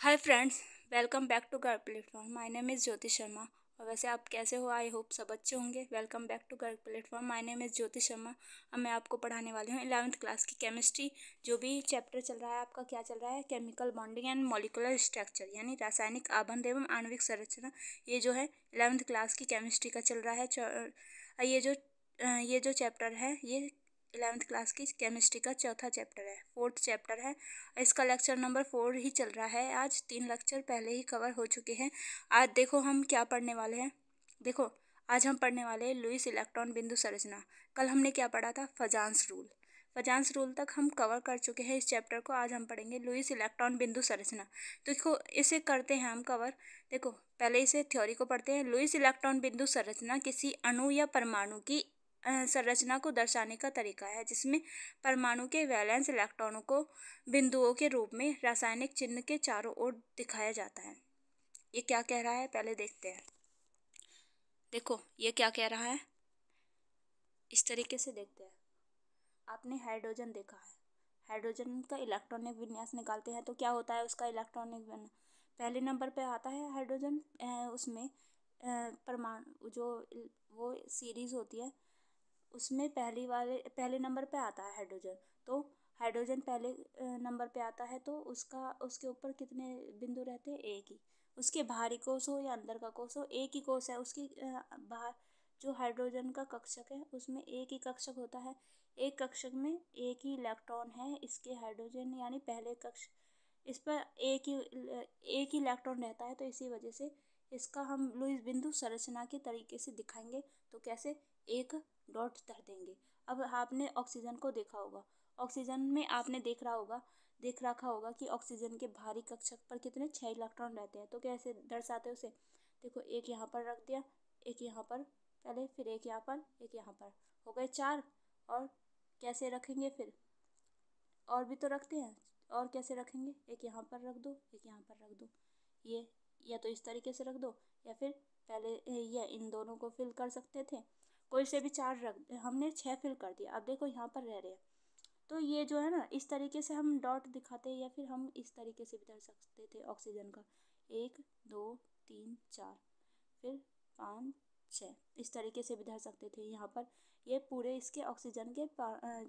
Hi friends, welcome back to Garg platform. My name is Jyoti Sharma. और वैसे आप कैसे हो? आई होप सब अच्छे होंगे। Welcome back to Garg platform. My name is Jyoti Sharma. अब मैं आपको पढ़ाने वाली हूँ 11th क्लास की केमिस्ट्री। जो भी चैप्टर चल रहा है आपका, क्या चल रहा है? Chemical bonding and molecular structure, यानी रासायनिक आबंध एवं आणविक संरचना। ये जो है 11th क्लास की केमिस्ट्री का चल रहा है। ये जो चैप्टर है ये 11th क्लास की केमिस्ट्री का चौथा चैप्टर है, फोर्थ चैप्टर है। इसका लेक्चर नंबर 4 ही चल रहा है। आज 3 लेक्चर पहले ही कवर हो चुके हैं। आज देखो हम क्या पढ़ने वाले हैं। देखो, आज हम पढ़ने वाले हैं लुईस इलेक्ट्रॉन बिंदु संरचना। कल हमने क्या पढ़ा था? Fajans rule. फजांस रूल तक हम कवर कर चुके हैं इस चैप्टर को। आज हम पढ़ेंगे लुईस इलेक्ट्रॉन बिंदु संरचना। तो देखो, इसे करते हैं हम कवर। देखो, पहले इसे थ्योरी को पढ़ते हैं। लुईस इलेक्ट्रॉन बिंदु संरचना किसी अणु या परमाणु की संरचना को दर्शाने का तरीका है जिसमें परमाणु के वैलेंस इलेक्ट्रॉनों को बिंदुओं के रूप में रासायनिक चिन्ह के चारों ओर दिखाया जाता है। ये क्या कह रहा है पहले देखते हैं। देखो, ये क्या कह रहा है, इस तरीके से देखते हैं। आपने हाइड्रोजन देखा है। हाइड्रोजन का इलेक्ट्रॉनिक विन्यास निकालते हैं तो क्या होता है उसका इलेक्ट्रॉनिक विन्यास? पहले नंबर पे आता है हाइड्रोजन। उसमें परमाणु जो वो सीरीज होती है उसमें पहले नंबर पे आता है हाइड्रोजन। तो हाइड्रोजन पहले नंबर पे आता है तो उसके ऊपर कितने बिंदु रहते हैं? एक ही। उसके बाहरी कोष हो या अंदर का कोष हो, एक ही कोष है। उसकी बाहर जो हाइड्रोजन का कक्षक है उसमें एक ही कक्षक होता है। एक कक्षक में एक ही इलेक्ट्रॉन है। इसके हाइड्रोजन यानी पहले कक्ष इस पर एक ही इलेक्ट्रॉन रहता है। तो इसी वजह से इसका हम लुईस बिंदु संरचना के तरीके से दिखाएंगे। तो कैसे? एक डॉट धर देंगे। अब आपने ऑक्सीजन को देखा होगा। ऑक्सीजन में आपने देख रखा होगा कि ऑक्सीजन के भारी कक्षक पर कितने 6 इलेक्ट्रॉन रहते हैं। तो कैसे दर्शाते हैं उसे? देखो, एक यहाँ पर रख दिया, एक यहाँ पर पहले, फिर एक यहाँ पर, एक यहाँ पर, हो गए 4। और कैसे रखेंगे फिर? और भी तो रखते हैं। और कैसे रखेंगे? एक यहाँ पर रख दो, एक यहाँ पर रख दो। ये या तो इस तरीके से रख दो, या फिर पहले ये इन दोनों को फिल कर सकते थे। कोई से भी 4 रख, हमने 6 फिल कर दिया। अब देखो यहाँ पर रह रहे हैं। तो ये जो है ना, इस तरीके से हम डॉट दिखाते हैं, या फिर हम इस तरीके से भी कर सकते थे ऑक्सीजन का। 1 2 3 4, फिर 5 6, इस तरीके से भी धर सकते थे यहाँ पर। ये पूरे इसके ऑक्सीजन के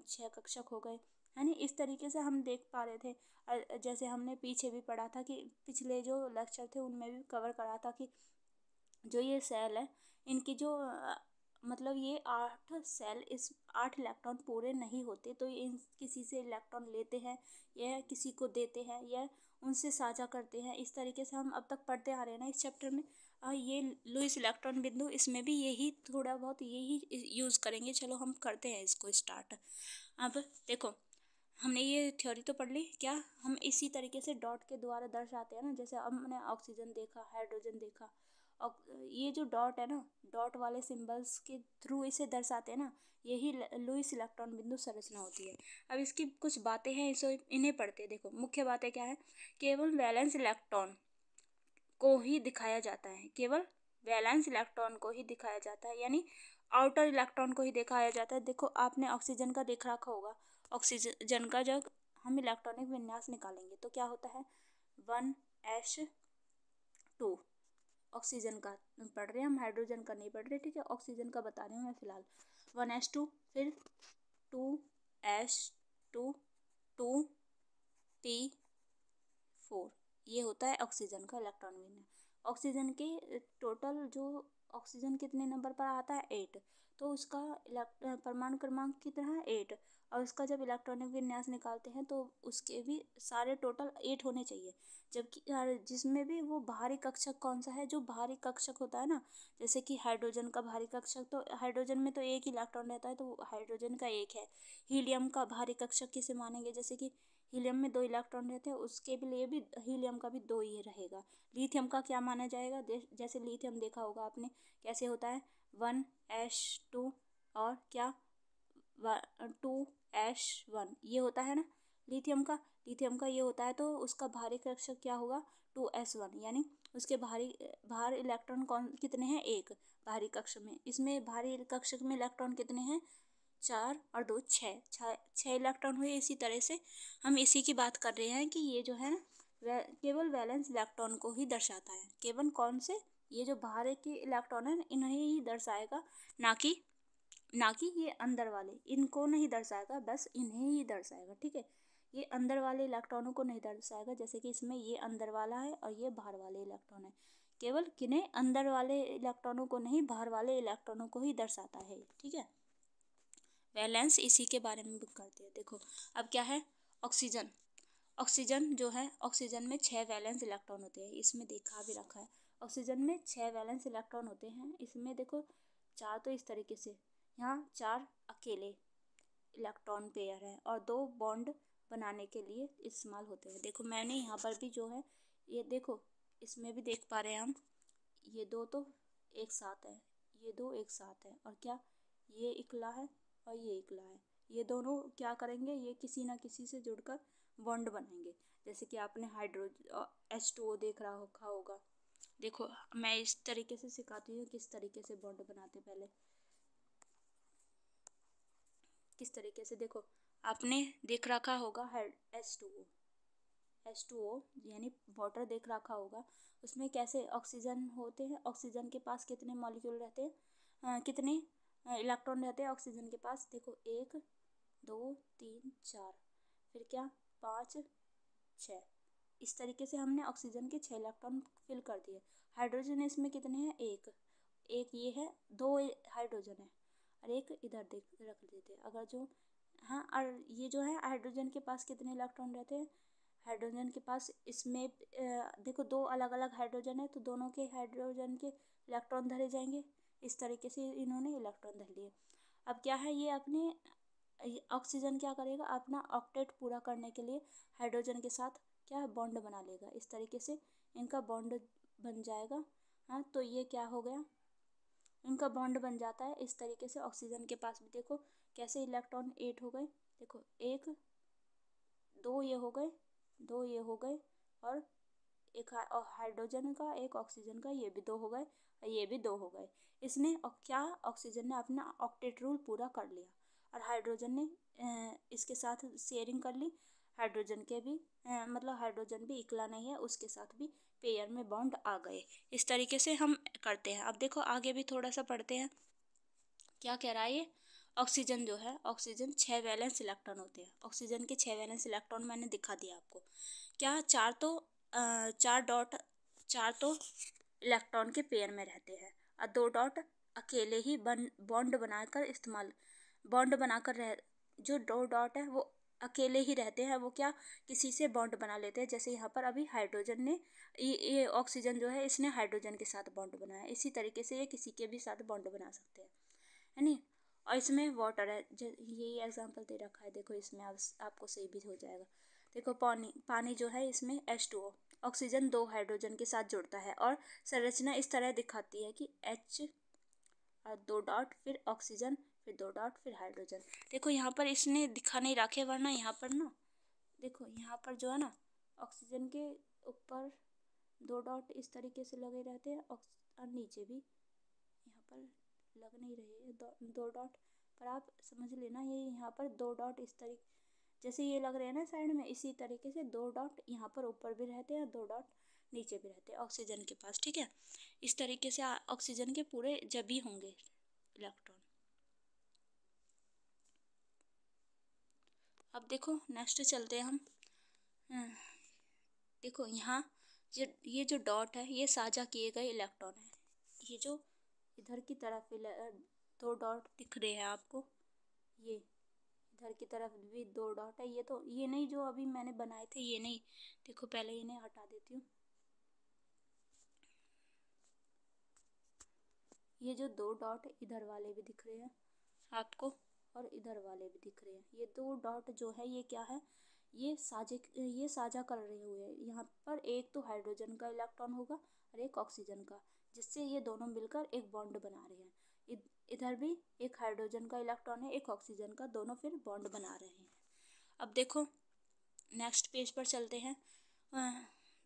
6 कक्षक हो गए, है नी। इस तरीके से हम देख पा रहे थे। जैसे हमने पीछे भी पढ़ा था कि पिछले जो लेक्चर थे उनमें भी कवर करा था कि जो ये सेल है इनकी जो मतलब ये 8 सेल, इस 8 इलेक्ट्रॉन पूरे नहीं होते। तो ये किसी से इलेक्ट्रॉन लेते हैं, यह किसी को देते हैं, यह उनसे साझा करते हैं। इस तरीके से हम अब तक पढ़ते आ रहे हैं ना इस चैप्टर में। ये लुईस इलेक्ट्रॉन बिंदु, इसमें भी यही थोड़ा बहुत यही यूज़ करेंगे। चलो हम करते हैं इसको स्टार्ट। अब देखो, हमने ये थ्योरी तो पढ़ ली। क्या हम इसी तरीके से डॉट के द्वारा दर्शाते हैं ना? जैसे अब हमने ऑक्सीजन देखा, हाइड्रोजन देखा, और ये जो डॉट है ना, डॉट वाले सिंबल्स के थ्रू इसे दर्शाते हैं ना। यही लुईस इलेक्ट्रॉन बिंदु संरचना होती है। अब इसकी कुछ बातें हैं, इसे इन्हें पढ़ते हैं। देखो, मुख्य बातें क्या है? केवल वैलेंस इलेक्ट्रॉन को ही दिखाया जाता है। केवल वैलेंस इलेक्ट्रॉन को ही दिखाया जाता है, यानी आउटर इलेक्ट्रॉन को ही दिखाया जाता है। देखो, आपने ऑक्सीजन का देख रखा होगा। ऑक्सीजन का जब हम इलेक्ट्रॉनिक विन्यास निकालेंगे तो क्या होता है? 1s2। ऑक्सीजन का पढ़ रहे हैं हम, हाइड्रोजन का नहीं पढ़ रहे, ठीक है? ऑक्सीजन का बता रही हूँ मैं फिलहाल। 1s2, फिर 2s2, 2p4। ये होता है ऑक्सीजन का इलेक्ट्रॉन विन्यास। ऑक्सीजन के टोटल जो ऑक्सीजन कितने नंबर पर आता है? 8। तो उसका परमाणु क्रमांक कितना है? 8। और उसका जब इलेक्ट्रॉनिक विन्यास निकालते हैं तो उसके भी सारे टोटल 8 होने चाहिए। जबकि जिसमें भी वो भारी कक्षक कौन सा है? जो भारी कक्षक होता है ना, जैसे कि हाइड्रोजन का भारी कक्षक, तो हाइड्रोजन में तो एक ही इलेक्ट्रॉन रहता है, तो हाइड्रोजन का एक है। हीलियम का भारी कक्षक किसे मानेंगे? जैसे कि हीलियम में 2 इलेक्ट्रॉन रहते हैं, उसके भी लिए भी हीलियम का भी 2 ही रहेगा। लिथियम का क्या माना जाएगा? जैसे लिथियम देखा होगा आपने, कैसे होता है? 1s2 और क्या 2s1, ये होता है ना लिथियम का ये होता है। तो उसका भारी कक्षक क्या होगा? 2s1, यानी उसके बाहर इलेक्ट्रॉन कितने हैं? 1 भारी कक्षक में। इसमें भारी कक्षक में इलेक्ट्रॉन कितने हैं? 4 और 2 6 इलेक्ट्रॉन हुए। इसी तरह से हम इसी की बात कर रहे हैं कि ये जो है ना, केवल वैलेंस इलेक्ट्रॉन को ही दर्शाता है। केवल कौन से? ये जो बाहर के इलेक्ट्रॉन है इन्हें ही दर्शाएगा, ना कि ये अंदर वाले, इनको नहीं दर्शाएगा, बस इन्हें ही दर्शाएगा। ठीक है, ये अंदर वाले इलेक्ट्रॉनों को नहीं दर्शाएगा, जैसे कि इसमें ये अंदर वाला है और ये बाहर वाले इलेक्ट्रॉन है। केवल किन्हें? अंदर वाले इलेक्ट्रॉनों को नहीं, बाहर वाले इलेक्ट्रॉनों को ही दर्शाता है। ठीक है, वैलेंस इसी के बारे में करते हैं। देखो अब क्या है, ऑक्सीजन। ऑक्सीजन जो है, ऑक्सीजन में 6 वैलेंस इलेक्ट्रॉन होते हैं, इसमें देखा भी रखा है। ऑक्सीजन में 6 वैलेंस इलेक्ट्रॉन होते हैं। इसमें देखो 4 तो इस तरीके से, यहाँ 4 अकेले इलेक्ट्रॉन पेयर हैं और 2 बॉन्ड बनाने के लिए इस्तेमाल होते हैं। देखो मैंने यहाँ पर भी जो है, ये देखो इसमें भी देख पा रहे हैं हम, ये 2 तो एक साथ है, ये 2 एक साथ है, और क्या ये इकला है और ये इकला है। ये दोनों क्या करेंगे, ये किसी ना किसी से जुड़कर बॉन्ड बनाएंगे। जैसे कि आपने H2O देख रखा होगा। देखो मैं इस तरीके से सिखाती हूँ किस तरीके से बॉन्ड बनाते। पहले किस तरीके से, देखो आपने देख रखा होगा H2O यानी वाटर देख रखा होगा। उसमें कैसे ऑक्सीजन होते हैं, ऑक्सीजन के पास कितने मॉलिक्यूल रहते हैं, कितने इलेक्ट्रॉन रहते हैं ऑक्सीजन के पास? देखो 1 2 3 4, फिर क्या 5 6। इस तरीके से हमने ऑक्सीजन के 6 इलेक्ट्रॉन फिल कर दिए। हाइड्रोजन इसमें कितने हैं? एक ये है, 2 हाइड्रोजन है और एक इधर रख देते हैं। अगर जो, हाँ, और ये जो है हाइड्रोजन के पास कितने इलेक्ट्रॉन रहते हैं? हाइड्रोजन के पास इसमें देखो 2 अलग अलग हाइड्रोजन है, तो दोनों के हाइड्रोजन के इलेक्ट्रॉन धरे जाएंगे। इस तरीके से इन्होंने इलेक्ट्रॉन धर लिए। अब क्या है, ये अपने ऑक्सीजन क्या करेगा, अपना ऑक्टेट पूरा करने के लिए हाइड्रोजन के साथ क्या बॉन्ड बना लेगा। इस तरीके से इनका बॉन्ड बन जाएगा। हाँ, तो ये क्या हो गया, इनका बॉन्ड बन जाता है। इस तरीके से ऑक्सीजन के पास भी देखो कैसे इलेक्ट्रॉन 8 हो गए। देखो 1 2 ये हो गए, 2 ये हो गए, और एक हाइड्रोजन का, एक ऑक्सीजन का, ये भी 2 हो गए और ये भी 2 हो गए। इसने क्या, ऑक्सीजन ने अपना ऑक्टेट रूल पूरा कर लिया और हाइड्रोजन ने इसके साथ शेयरिंग कर ली। हाइड्रोजन के भी मतलब हाइड्रोजन भी इकला नहीं है, उसके साथ भी पेयर में बॉन्ड आ गए। इस तरीके से हम करते हैं। अब देखो आगे भी थोड़ा सा पढ़ते हैं, क्या कह रहा है ये। ऑक्सीजन जो है, ऑक्सीजन 6 वैलेंस इलेक्ट्रॉन होते हैं। ऑक्सीजन के 6 वैलेंस इलेक्ट्रॉन मैंने दिखा दिया आपको। क्या 4 तो इलेक्ट्रॉन के पेयर में रहते हैं और 2 डॉट अकेले ही बॉन्ड बनाकर रह, जो 2 डॉट है वो अकेले ही रहते हैं। वो क्या, किसी से बॉन्ड बना लेते हैं। जैसे यहाँ पर अभी हाइड्रोजन ने, ये ऑक्सीजन जो है इसने हाइड्रोजन के साथ बॉन्ड बनाया। इसी तरीके से ये किसी के भी साथ बॉन्ड बना सकते हैं, है नी। और इसमें वाटर है, यही एग्जांपल दे रखा है। देखो इसमें आपको सही भी हो जाएगा। देखो पानी जो है इसमें H2O, ऑक्सीजन 2 हाइड्रोजन के साथ जुड़ता है और संरचना इस तरह दिखाती है कि H और 2 डॉट, फिर ऑक्सीजन, फिर 2 डॉट, फिर हाइड्रोजन। देखो यहाँ पर इसने दिखा नहीं रखे, वरना यहाँ पर ना, देखो यहाँ पर जो है ना, ऑक्सीजन के ऊपर 2 डॉट इस तरीके से लगे रहते हैं और नीचे भी यहाँ पर लग नहीं रहे हैं 2 डॉट, पर आप समझ लेना ये यहाँ पर 2 डॉट इस तरीके, जैसे ये लग रहे हैं ना साइड में, इसी तरीके से 2 डॉट यहाँ पर ऊपर भी रहते हैं और 2 डॉट नीचे भी रहते हैं ऑक्सीजन के पास। ठीक है, इस तरीके से ऑक्सीजन के पूरे जब भी होंगे इलेक्ट्रॉन। अब देखो नेक्स्ट चलते हैं हम। देखो यहाँ ये जो डॉट है ये साझा किए गए इलेक्ट्रॉन है। ये जो इधर की तरफ 2 डॉट दिख रहे हैं आपको, ये इधर की तरफ भी 2 डॉट है। ये तो ये नहीं जो अभी मैंने बनाए थे, ये नहीं। देखो पहले इन्हें हटा देती हूँ। ये जो 2 डॉट इधर वाले भी दिख रहे हैं आपको और इधर वाले भी दिख रहे हैं। ये 2 डॉट जो है ये क्या है, ये साझा कर रहे हुए हैं। यहाँ पर एक तो हाइड्रोजन का इलेक्ट्रॉन होगा और एक ऑक्सीजन का, जिससे ये दोनों मिलकर एक बॉन्ड बना रहे हैं। इधर भी एक हाइड्रोजन का इलेक्ट्रॉन है, एक ऑक्सीजन का, दोनों फिर बॉन्ड बना रहे हैं। अब देखो नेक्स्ट पेज पर चलते हैं।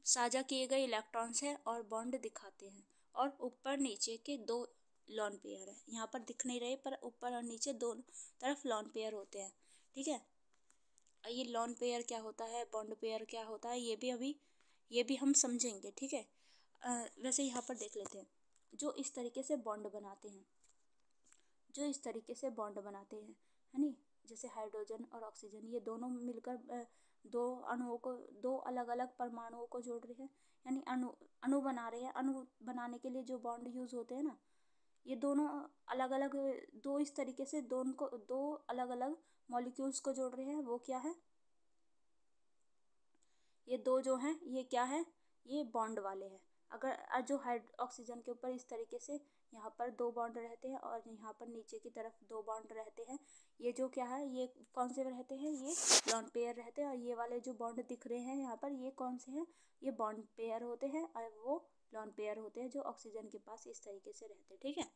साझा किए गए इलेक्ट्रॉन्स है और बॉन्ड दिखाते हैं, और ऊपर नीचे के 2 लॉन पेयर है। यहाँ पर दिख नहीं रहे, पर ऊपर और नीचे दोनों तरफ लॉन पेयर होते हैं। ठीक है, ये लॉन पेयर क्या होता है, बॉन्ड पेयर क्या होता है, ये भी अभी ये भी हम समझेंगे, ठीक है। वैसे यहाँ पर देख लेते हैं, जो इस तरीके से बॉन्ड बनाते हैं, जो इस तरीके से बॉन्ड बनाते हैं, है नी, जैसे हाइड्रोजन और ऑक्सीजन, ये दोनों मिलकर दो अणुओं को, दो अलग अलग परमाणुओं को जोड़ रहे हैं, यानी अणु अणु बना रहे हैं। अणु बनाने के लिए जो बॉन्ड यूज होते हैं ना, ये दोनों अलग अलग, दो इस तरीके से दोनों को, दो अलग अलग मॉलिक्यूल्स को जोड़ रहे हैं। वो क्या है, ये दो जो हैं ये क्या है, ये बॉन्ड वाले हैं। अगर जो ऑक्सीजन के ऊपर इस तरीके से यहाँ पर दो बॉन्ड रहते हैं और यहाँ पर नीचे की तरफ दो बॉन्ड रहते हैं, ये जो क्या है, ये कौन से रहते हैं, ये लॉन पेयर रहते हैं। और ये वाले जो बॉन्ड दिख रहे हैं यहाँ पर, ये कौन से हैं, ये बॉन्ड पेयर होते हैं और वो लॉन पेयर होते हैं, जो ऑक्सीजन के पास इस तरीके से रहते हैं, ठीक है।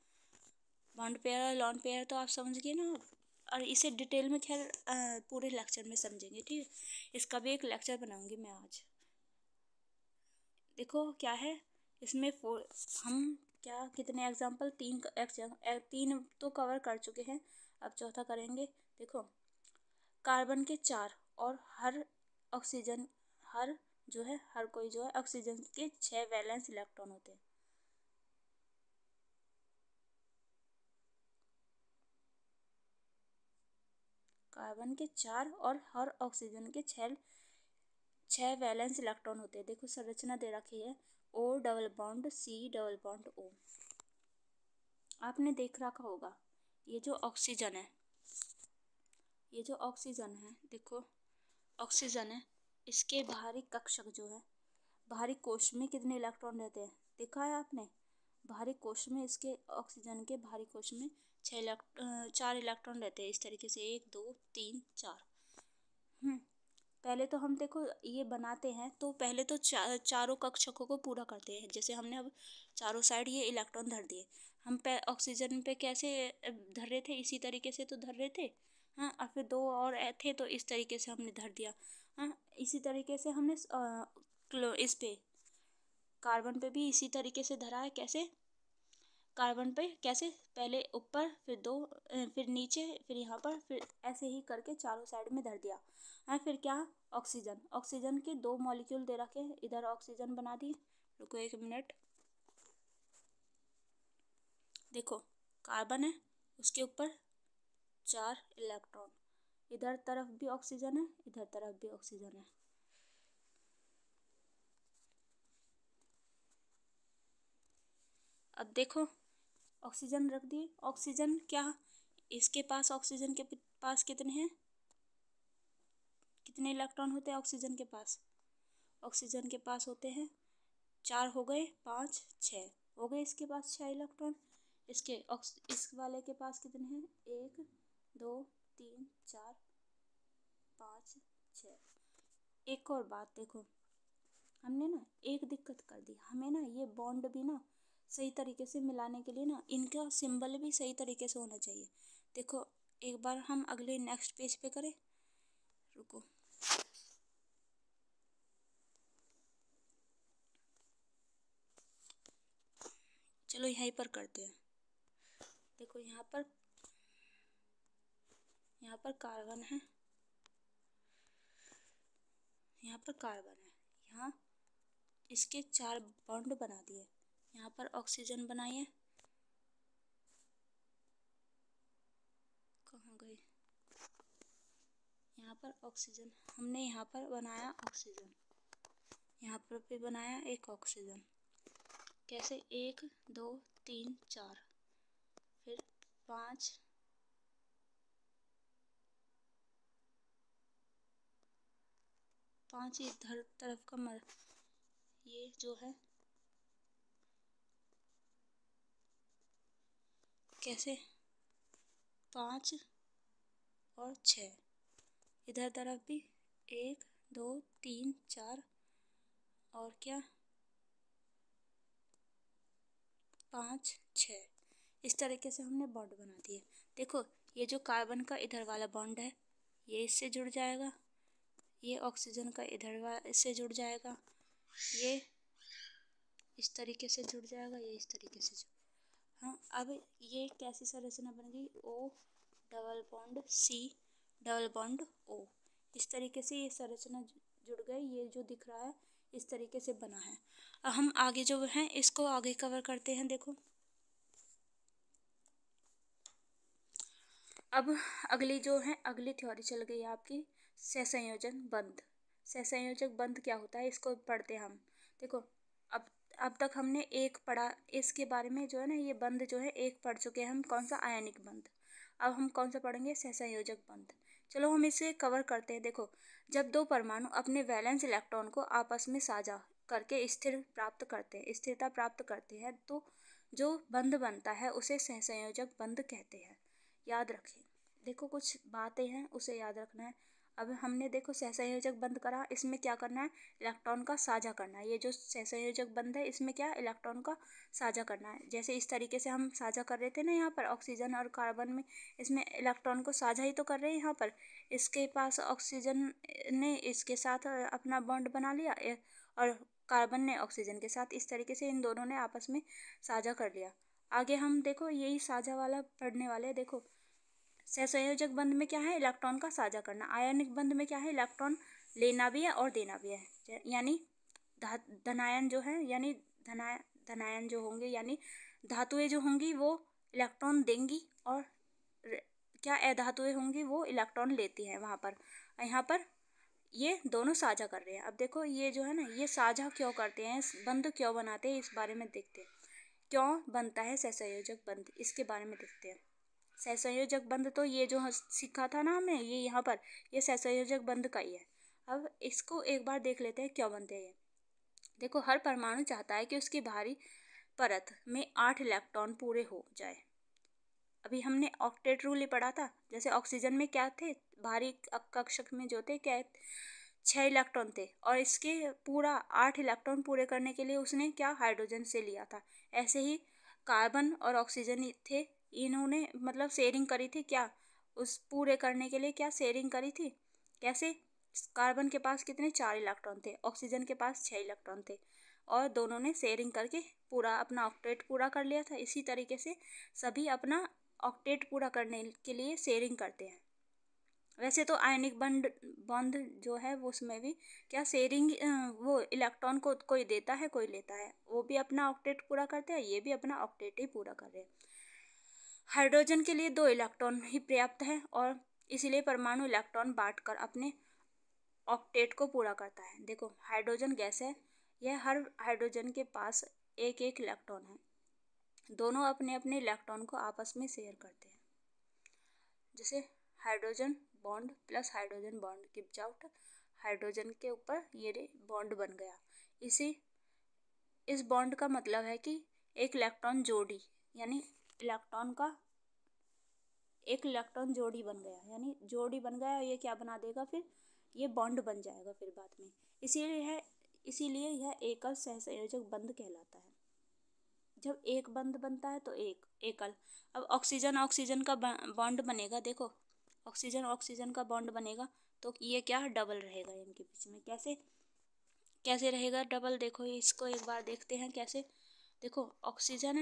बॉन्ड पेयर और लॉन पेयर तो आप समझ गए ना, और इसे डिटेल में खैर पूरे लेक्चर में समझेंगे, ठीक है। इसका भी एक लेक्चर बनाऊंगी मैं आज। देखो क्या है इसमें, हम क्या कितने एग्जाम्पल, तीन तो कवर कर चुके हैं, अब चौथा करेंगे। देखो, कार्बन के 4 और हर ऑक्सीजन, हर जो है, हर कोई जो है ऑक्सीजन के 6 वैलेंस इलेक्ट्रॉन होते हैं। कार्बन के 4 और हर ऑक्सीजन के 6 वैलेंस इलेक्ट्रॉन होते हैं। देखो संरचना दे रखी है, O double bond C double bond O। आपने देख रखा होगा, ये जो ऑक्सीजन है, ये जो ऑक्सीजन है, देखो ऑक्सीजन है, इसके बाहरी कक्षक जो है, बाहरी कोश में कितने इलेक्ट्रॉन रहते हैं, देखा है आपने। बाहरी कोश में, इसके ऑक्सीजन के बाहरी कोश में 4 इलेक्ट्रॉन रहते हैं, इस तरीके से 1 2 3 4। पहले तो हम देखो ये बनाते हैं, तो पहले तो चारों कक्षकों को पूरा करते हैं। जैसे हमने अब चारों साइड ये इलेक्ट्रॉन धर दिए, हम ऑक्सीजन पे कैसे धर रहे थे, इसी तरीके से तो धर रहे थे, हाँ। और फिर दो और थे तो इस तरीके से हमने धर दिया, हाँ। इसी तरीके से हमने इस पे कार्बन पे भी इसी तरीके से धरा है। कैसे, कार्बन पे कैसे, पहले ऊपर, फिर दो, फिर नीचे, फिर यहाँ पर, फिर ऐसे ही करके चारों साइड में धर दिया, हाँ। फिर क्या, ऑक्सीजन, ऑक्सीजन के 2 मॉलिक्यूल दे रखे हैं, इधर ऑक्सीजन बना दिए। रुको 1 मिनट, देखो कार्बन है, उसके ऊपर 4 इलेक्ट्रॉन, इधर तरफ भी ऑक्सीजन है, इधर तरफ भी ऑक्सीजन है। अब देखो ऑक्सीजन रख दिए, ऑक्सीजन क्या, इसके पास, ऑक्सीजन के पास कितने हैं, कितने इलेक्ट्रॉन होते हैं ऑक्सीजन के पास, ऑक्सीजन के पास होते हैं 4 हो गए, 5 6 हो गए, इसके पास 6 इलेक्ट्रॉन। इस वाले के पास कितने हैं, 1 2 3 4 5 6। एक और बात देखो, हमने ना एक दिक्कत कर दी, हमें ना ये बॉन्ड भी ना सही तरीके से मिलाने के लिए ना इनका सिंबल भी सही तरीके से होना चाहिए। देखो एक बार हम अगले नेक्स्ट पेज पे करें, रुको, चलो यहीं पर करते हैं। देखो यहाँ पर कार्बन है, यहाँ पर कार्बन है, यहाँ इसके 4 बॉन्ड बना दिए, यहाँ पर ऑक्सीजन बनाई है, कहाँ गई, यहाँ पर ऑक्सीजन, हमने यहाँ पर बनाया ऑक्सीजन, यहाँ पर भी बनाया एक ऑक्सीजन। कैसे, 1 2 3 4, फिर 5 इधर तरफ का ये जो है कैसे, 5 और 6, इधर तरफ भी 1 2 3 4 और क्या 5 6, इस तरीके से हमने बॉन्ड बना दिए। देखो ये जो कार्बन का इधर वाला बॉन्ड है, ये इससे जुड़ जाएगा, ये ऑक्सीजन का इधर वाला इससे जुड़ जाएगा, ये इस तरीके से जुड़ जाएगा, ये इस तरीके से हाँ। अब ये कैसी संरचना बन गई, O double bond C double bond O, इस तरीके से ये संरचना जुड़ गई। ये जो दिख रहा है इस तरीके से बना है। अब हम आगे जो है इसको आगे कवर करते हैं। देखो अब अगली थ्योरी चल गई आपकी सहसंयोजक बंध। सहसंयोजक बंध क्या होता है इसको पढ़ते हैं हम। देखो अब अब तक हमने एक पढ़ा, इसके बारे में जो है ना, ये बंध जो है एक पढ़ चुके हैं हम, कौन सा, आयनिक बंध। अब हम कौन सा पढ़ेंगे, सहसंयोजक बंध। चलो हम इसे कवर करते हैं। देखो जब दो परमाणु अपने वैलेंस इलेक्ट्रॉन को आपस में साझा करके स्थिरता प्राप्त करते हैं तो जो बंध बनता है उसे सहसंयोजक बंध कहते हैं। याद रखें, देखो कुछ बातें हैं उसे याद रखना है। अब हमने देखो सहसंयोजक बंध करा, इसमें क्या करना है, इलेक्ट्रॉन का साझा करना है। ये जो सहसंयोजक बंध है इसमें क्या, इलेक्ट्रॉन का साझा करना है। जैसे इस तरीके से हम साझा कर रहे थे ना यहाँ पर ऑक्सीजन और कार्बन में, इसमें इलेक्ट्रॉन को साझा ही तो कर रहे हैं। यहाँ पर इसके पास ऑक्सीजन ने इसके साथ अपना बॉन्ड बना लिया और कार्बन ने ऑक्सीजन के साथ, इस तरीके से इन दोनों ने आपस में साझा कर लिया। आगे हम देखो यही साझा वाला पढ़ने वाले। देखो सहसंयोजक बंध में क्या है, इलेक्ट्रॉन का साझा करना। आयनिक बंध में क्या है, इलेक्ट्रॉन लेना भी है और देना भी है। यानी धनायन जो है, यानी धनायन जो होंगे, यानी धातुएं जो होंगी वो इलेक्ट्रॉन देंगी और क्या अधातुएं होंगी वो इलेक्ट्रॉन लेती हैं वहाँ पर। यहाँ पर ये दोनों साझा कर रहे हैं। अब देखो ये जो है ना, ये साझा क्यों करते हैं, बंध क्यों बनाते हैं, इस बारे में देखते हैं। क्यों बनता है सहसंयोजक बंध, इसके बारे में देखते हैं। सहसंयोजक बंध तो ये जो सीखा था ना हमने, ये यहाँ पर ये सहसंयोजक बंध का ही है। अब इसको एक बार देख लेते हैं क्यों बनते हैं ये। देखो हर परमाणु चाहता है कि उसकी बाहरी परत में 8 इलेक्ट्रॉन पूरे हो जाए। अभी हमने ऑक्टेट रूल ही पढ़ा था। जैसे ऑक्सीजन में क्या थे, बाहरी कक्षक में जो थे क्या 6 इलेक्ट्रॉन थे, और इसके पूरा 8 इलेक्ट्रॉन पूरे करने के लिए उसने क्या, हाइड्रोजन से लिया था। ऐसे ही कार्बन और ऑक्सीजन थे, इन्होंने मतलब शेयरिंग करी थी क्या, उस पूरे करने के लिए क्या शेयरिंग करी थी। कैसे, कार्बन के पास कितने, 4 इलेक्ट्रॉन थे, ऑक्सीजन के पास 6 इलेक्ट्रॉन थे, और दोनों ने शेयरिंग करके पूरा अपना ऑक्टेट पूरा कर लिया था। इसी तरीके से सभी अपना ऑक्टेट पूरा करने के लिए शेयरिंग करते हैं। वैसे तो आयनिक बॉन्ड जो है वो उसमें भी क्या शेयरिंग, वो इलेक्ट्रॉन को कोई देता है कोई लेता है, वो भी अपना ऑक्टेट पूरा करते हैं, ये भी अपना ऑक्टेट ही पूरा कर रहे हैं। हाइड्रोजन के लिए 2 इलेक्ट्रॉन ही पर्याप्त है और इसीलिए परमाणु इलेक्ट्रॉन बांटकर अपने ऑक्टेट को पूरा करता है। देखो हाइड्रोजन गैस है, यह हर हाइड्रोजन के पास एक एक इलेक्ट्रॉन है, दोनों अपने अपने इलेक्ट्रॉन को आपस में शेयर करते हैं। जैसे hydrogen bond plus hydrogen bond gives out, hydrogen के ऊपर ये बॉन्ड बन गया। इस बॉन्ड का मतलब है कि एक इलेक्ट्रॉन जोड़ी, यानी इलेक्ट्रॉन का एक इलेक्ट्रॉन जोड़ी बन गया, यानी जोड़ी बन गया। ये क्या बना देगा, फिर ये बॉन्ड बन जाएगा फिर बाद में। इसीलिए यह एकल सहसंयोजक बंध कहलाता है। जब एक बंध बनता है तो एकल। अब ऑक्सीजन का बॉन्ड बनेगा। देखो ऑक्सीजन का बॉन्ड बनेगा तो ये क्या, डबल रहेगा इनके बीच में। कैसे रहेगा डबल, देखो इसको एक बार देखते हैं कैसे। देखो ऑक्सीजन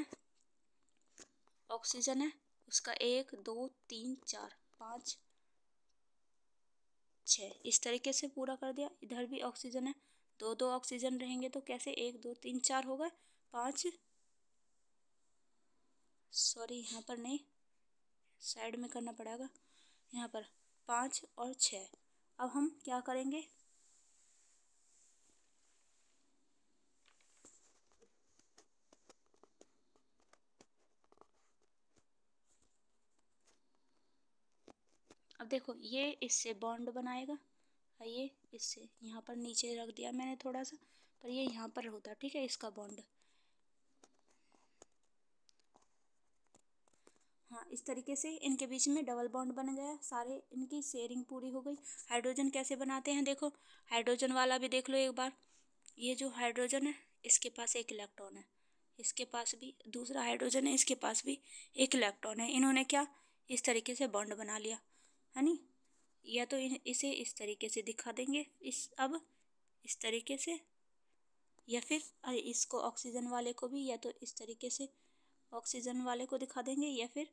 है उसका 1 2 3 4 5 6 इस तरीके से पूरा कर दिया। इधर भी ऑक्सीजन है, दो ऑक्सीजन रहेंगे तो कैसे 1 2 3 4 हो गए, 5, सॉरी यहाँ पर नहीं, साइड में करना पड़ेगा, यहाँ पर 5 और 6। अब हम क्या करेंगे, अब देखो ये इससे बॉन्ड बनाएगा, ये इससे यहाँ पर नीचे रख दिया मैंने थोड़ा सा, पर ये यहाँ पर होता, ठीक है, इसका बॉन्ड। हाँ इस तरीके से इनके बीच में डबल बॉन्ड बन गया, सारे इनकी शेयरिंग पूरी हो गई। हाइड्रोजन कैसे बनाते हैं, देखो हाइड्रोजन वाला भी देख लो एक बार। ये जो हाइड्रोजन है इसके पास एक इलेक्ट्रॉन है, इसके पास भी दूसरा हाइड्रोजन है, इसके पास भी एक इलेक्ट्रॉन है। इन्होंने क्या इस तरीके से बॉन्ड बना लिया है नी। या तो इसे इस तरीके से दिखा देंगे, अब इस तरीके से, या फिर इसको ऑक्सीजन वाले को भी या तो इस तरीके से ऑक्सीजन वाले को दिखा देंगे, या फिर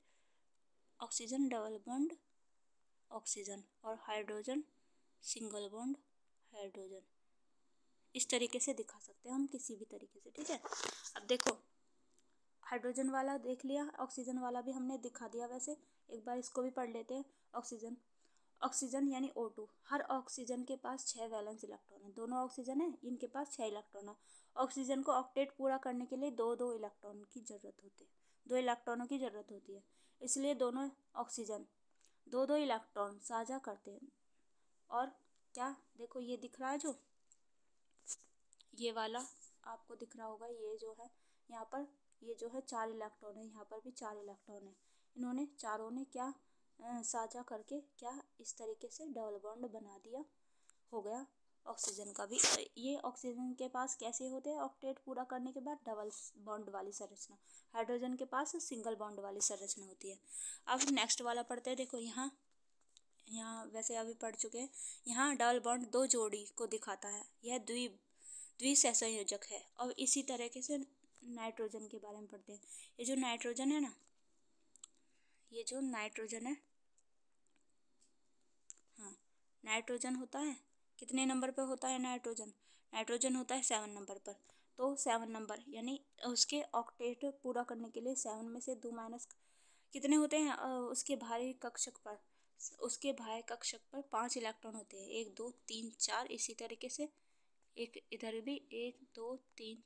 ऑक्सीजन डबल बॉन्ड ऑक्सीजन और हाइड्रोजन सिंगल बॉन्ड हाइड्रोजन, इस तरीके से दिखा सकते हैं हम किसी भी तरीके से, ठीक है। अब देखो हाइड्रोजन वाला देख लिया, ऑक्सीजन वाला भी हमने दिखा दिया। वैसे एक बार इसको भी पढ़ लेते हैं। ऑक्सीजन यानी O2, हर ऑक्सीजन के पास 6 वैलेंस इलेक्ट्रॉन है। दोनों ऑक्सीजन है, इनके पास 6 इलेक्ट्रॉन है। ऑक्सीजन को ऑक्टेट पूरा करने के लिए दो इलेक्ट्रॉन की जरूरत होती है, 2 इलेक्ट्रॉनों की जरूरत होती है। इसलिए दोनों ऑक्सीजन दो इलेक्ट्रॉन साझा करते हैं। और क्या देखो ये दिख रहा है, जो ये वाला आपको दिख रहा होगा, ये जो है यहाँ पर, ये जो है 4 इलेक्ट्रॉन है, यहाँ पर भी 4 इलेक्ट्रॉन है। इन्होंने चारों ने क्या साझा करके क्या इस तरीके से डबल बॉन्ड बना दिया, हो गया ऑक्सीजन का भी। ये ऑक्सीजन के पास कैसे होते हैं ऑक्टेट पूरा करने के बाद, डबल बॉन्ड वाली संरचना। हाइड्रोजन के पास सिंगल बॉन्ड वाली संरचना होती है। अब नेक्स्ट वाला पढ़ते हैं। देखो यहाँ वैसे अभी पढ़ चुके हैं। यहाँ डबल बॉन्ड 2 जोड़ी को दिखाता है, यह द्विसहसंयोजक है। और इसी तरीके से नाइट्रोजन के बारे में पढ़ते हैं। ये जो नाइट्रोजन है ना, ये जो नाइट्रोजन है, हाँ नाइट्रोजन होता है कितने नंबर पर होता है नाइट्रोजन होता है 7 नंबर पर। तो 7 नंबर यानी उसके ऑक्टेट पूरा करने के लिए 7 में से 2 माइनस कितने होते हैं, उसके भारी कक्षक पर 5 इलेक्ट्रॉन होते हैं। 1 2 3 4, इसी तरीके से एक इधर भी 1 2 3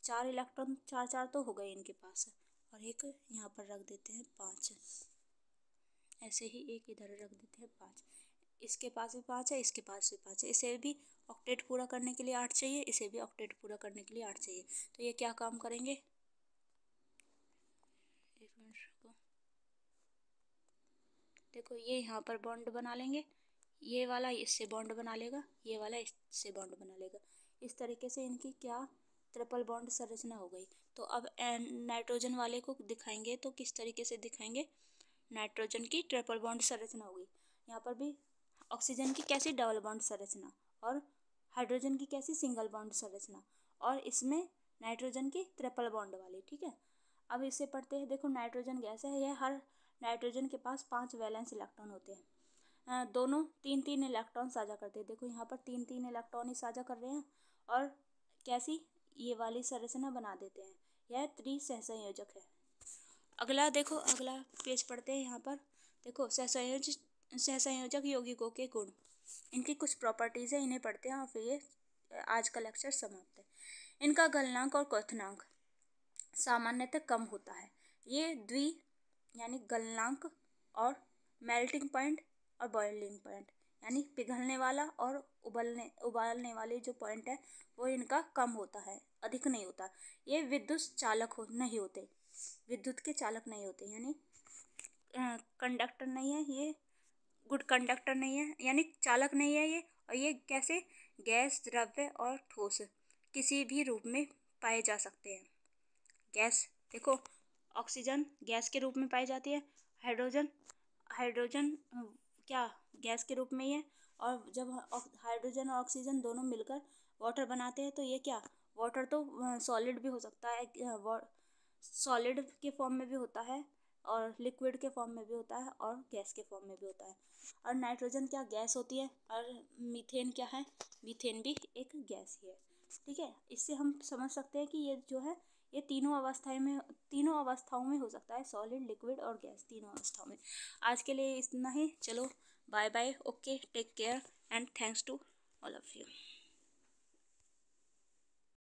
4 इलेक्ट्रॉन, 4 तो हो गए इनके पास। और एक यहाँ पर रख देते हैं 5, ऐसे ही एक इधर रख देते हैं 5। इसके पास भी 5 है, इसके पास भी 5 है। इसे भी ऑक्टेट पूरा करने के लिए 8 चाहिए, इसे भी ऑक्टेट पूरा करने के लिए 8 चाहिए। तो ये क्या काम करेंगे, एक मिनट रुको। देखो ये यहाँ पर बॉन्ड बना लेंगे, ये वाला इससे बॉन्ड बना लेगा, ये वाला इससे बॉन्ड बना लेगा। इस तरीके से इनकी क्या ट्रिपल बॉन्ड संरचना हो गई। तो अब नाइट्रोजन वाले को दिखाएंगे तो किस तरीके से दिखाएंगे, नाइट्रोजन की ट्रिपल बॉन्ड संरचना होगी। यहाँ पर भी ऑक्सीजन की कैसी डबल बॉन्ड संरचना, और हाइड्रोजन की कैसी सिंगल बॉन्ड संरचना, और इसमें नाइट्रोजन की ट्रिपल बॉन्ड वाली, ठीक है। अब इसे पढ़ते हैं। देखो नाइट्रोजन गैस है, यह हर नाइट्रोजन के पास 5 वैलेंस इलेक्ट्रॉन होते हैं। दोनों 3 इलेक्ट्रॉन साझा करते हैं। देखो यहाँ पर 3 इलेक्ट्रॉन ही साझा कर रहे हैं, और कैसी ये वाली संरचना बना देते हैं। यह त्रिसहसंयोजक है। अगला देखो, अगला पेज पढ़ते हैं। यहाँ पर देखो सहसंयोजक यौगिकों के गुण, इनकी कुछ प्रॉपर्टीज है, इन्हें पढ़ते हैं और फिर ये आज का लेक्चर समाप्त है। इनका गलनांक और क्वथनांक सामान्यतः कम होता है। ये यानी गलनांक और मेल्टिंग पॉइंट और बॉइलिंग पॉइंट यानी पिघलने वाला और उबालने वाले जो पॉइंट है वो इनका कम होता है, अधिक नहीं होता। ये नहीं होते, विद्युत के चालक नहीं होते, यानी कंडक्टर नहीं है, ये गुड कंडक्टर नहीं है, यानी चालक नहीं है ये। और ये कैसे गैस, द्रव्य और ठोस किसी भी रूप में पाए जा सकते हैं। गैस देखो, ऑक्सीजन गैस के रूप में पाई जाती है, हाइड्रोजन क्या गैस के रूप में ही है। और जब हाइड्रोजन और ऑक्सीजन दोनों मिलकर वाटर बनाते हैं तो ये क्या, वाटर तो सॉलिड भी हो सकता है, सॉलिड के फॉर्म में भी होता है, और लिक्विड के फॉर्म में भी होता है, और गैस के फॉर्म में भी होता है। और नाइट्रोजन क्या गैस होती है, और मीथेन क्या है, मीथेन भी एक गैस ही है, ठीक है। इससे हम समझ सकते हैं कि ये जो है ये तीनों अवस्थाओं में हो सकता है, सॉलिड, लिक्विड और गैस, तीनों अवस्थाओं में। आज के लिए इतना ही, चलो bye bye, okay, take care and thanks to all of you.